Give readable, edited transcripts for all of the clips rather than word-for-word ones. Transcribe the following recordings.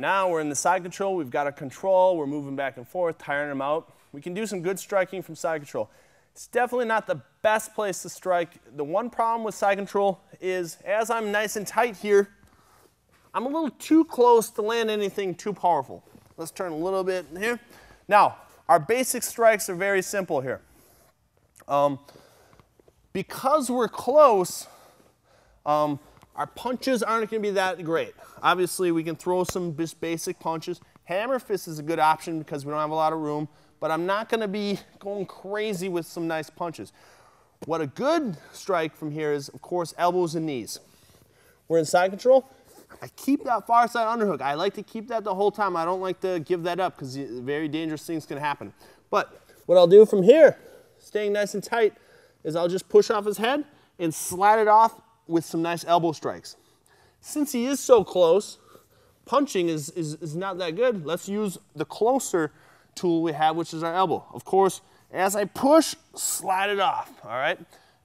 Now we're in the side control. We've got a control. We're moving back and forth, tiring them out. We can do some good striking from side control. It's definitely not the best place to strike. The one problem with side control is as I'm nice and tight here, I'm a little too close to land anything too powerful. Let's turn a little bit here. Now, our basic strikes are very simple here. Because we're close, our punches aren't going to be that great. Obviously, we can throw some just basic punches. Hammer fist is a good option because we don't have a lot of room, but I'm not going to be going crazy with some nice punches. What a good strike from here is, of course, elbows and knees. We're in side control. I keep that far side underhook. I like to keep that the whole time. I don't like to give that up because very dangerous things can happen. But what I'll do from here, staying nice and tight, is I'll just push off his head and slide it off with some nice elbow strikes. Since he is so close, punching is not that good. Let's use the closer tool we have, which is our elbow. Of course, as I push, slide it off, all right?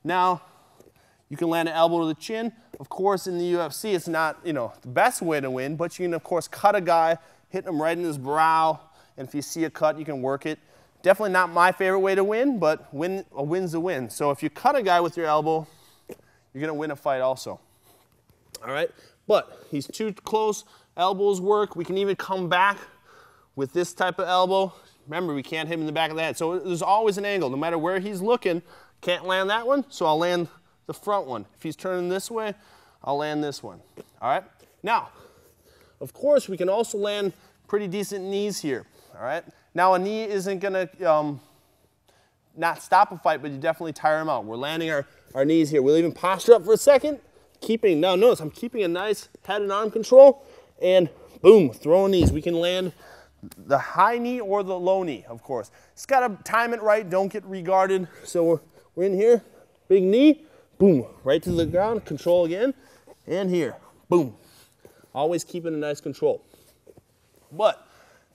Now, you can land an elbow to the chin. Of course, in the UFC, it's not, the best way to win, but you can, of course, cut a guy, hit him right in his brow, and if you see a cut, you can work it. Definitely not my favorite way to win, but a win's a win. So if you cut a guy with your elbow, you're going to win a fight also. All right? But he's too close. Elbows work. We can even come back with this type of elbow. Remember, we can't hit him in the back of the head. So there's always an angle. No matter where he's looking, can't land that one, so I'll land the front one. If he's turning this way, I'll land this one. All right? Now, of course, we can also land pretty decent knees here. All right? Now, a knee isn't going to not stop a fight, but you definitely tire him out. We're landing our knees here. We'll even posture up for a second. Now notice I'm keeping a nice head and arm control, and boom, throwing knees. We can land the high knee or the low knee, of course. Just got to time it right. Don't get re-guarded. So we're in here, big knee, boom, right to the ground, control again, and here, boom. Always keeping a nice control. But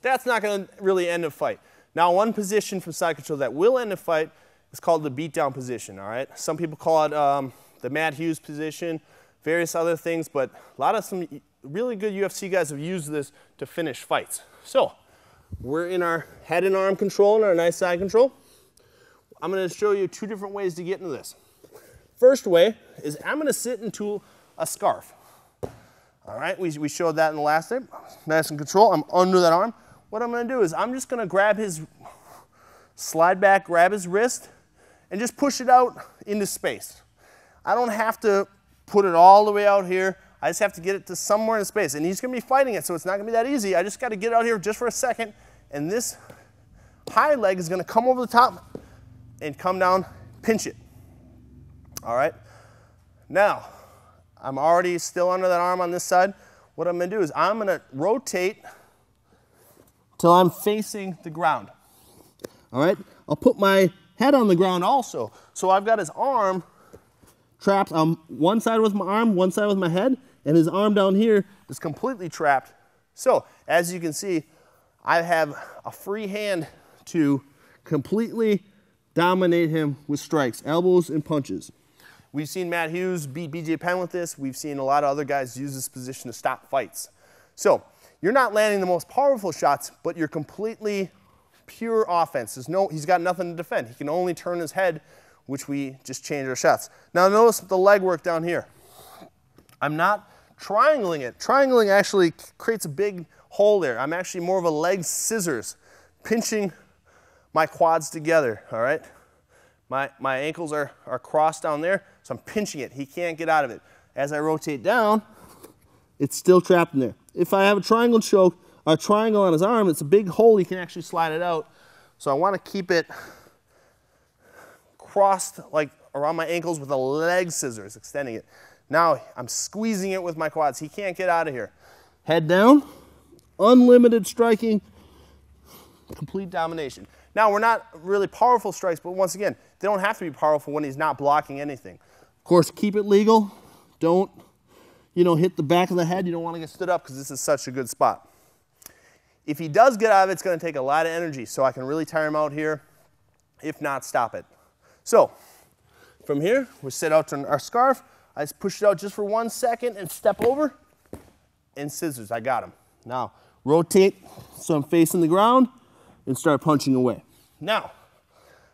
that's not going to really end a fight. Now, one position from side control that will end a fight is called the beatdown position, all right? Some people call it the Matt Hughes position, various other things, but some really good UFC guys have used this to finish fights. So, we're in our head and arm control and our nice side control. I'm going to show you two different ways to get into this. First way is I'm going to sit into a scarf. All right, we showed that in the last time. Nice and control. I'm under that arm. What I'm going to do is I'm just going to slide back, grab his wrist, and just push it out into space. I don't have to put it all the way out here. I just have to get it to somewhere in space. And he's going to be fighting it, so it's not going to be that easy. I just got to get it out here just for a second, and this high leg is going to come over the top and come down, pinch it. All right? Now, I'm already still under that arm on this side. What I'm going to do is I'm going to rotate till I'm facing the ground. All right? I'll put my head on the ground also. So I've got his arm trapped on one side with my arm, one side with my head, and his arm down here is completely trapped. So, as you can see, I have a free hand to completely dominate him with strikes, elbows, and punches. We've seen Matt Hughes beat BJ Penn with this. We've seen a lot of other guys use this position to stop fights. So, you're not landing the most powerful shots, but you're completely pure offense. He's got nothing to defend. He can only turn his head, which we just changed our shots. Now notice the leg work down here. I'm not triangling it. Triangling actually creates a big hole there. I'm actually more of a leg scissors, pinching my quads together, all right? My ankles are crossed down there, so I'm pinching it. He can't get out of it. As I rotate down, it's still trapped in there. If I have a triangle choke, or a triangle on his arm, it's a big hole, he can actually slide it out. So I want to keep it crossed like around my ankles with a leg scissors, extending it. Now I'm squeezing it with my quads. He can't get out of here. Head down, unlimited striking, complete domination. Now we're not really powerful strikes, but once again, they don't have to be powerful when he's not blocking anything. Of course, keep it legal. Don't, hit the back of the head. You don't want to get stood up because this is such a good spot. If he does get out of it, it's going to take a lot of energy, so I can really tire him out here. If not, stop it. So, from here, we set out to our scarf. I just push it out just for 1 second and step over, and scissors. I got him. Now, rotate so I'm facing the ground, and start punching away. Now,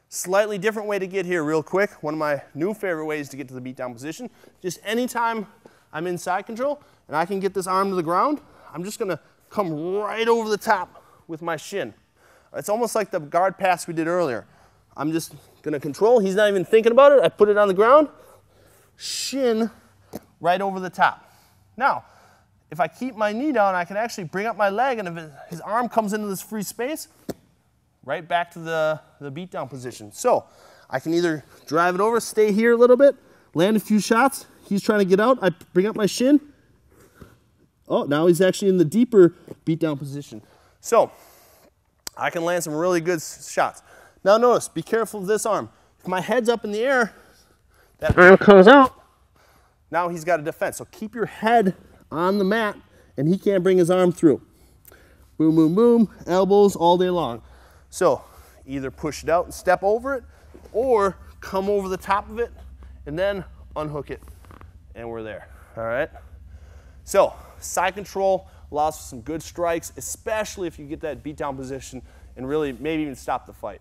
slightly different way to get here real quick. One of my new favorite ways to get to the beatdown position. Just anytime I'm in side control and I can get this arm to the ground, I'm just gonna come right over the top with my shin. It's almost like the guard pass we did earlier. I'm just gonna control, he's not even thinking about it. I put it on the ground, shin right over the top. Now, if I keep my knee down, I can actually bring up my leg, and if his arm comes into this free space, right back to the beatdown position. So I can either drive it over, stay here a little bit, land a few shots. He's trying to get out. I bring up my shin. Oh, now he's actually in the deeper beatdown position. So I can land some really good shots. Now notice, be careful of this arm. If my head's up in the air, that arm comes out. Now he's got a defense. So keep your head on the mat, and he can't bring his arm through. Boom, boom, boom, elbows all day long. So either push it out and step over it, or come over the top of it and then unhook it, and we're there, all right? So side control allows for some good strikes, especially if you get that beatdown position and really maybe even stop the fight.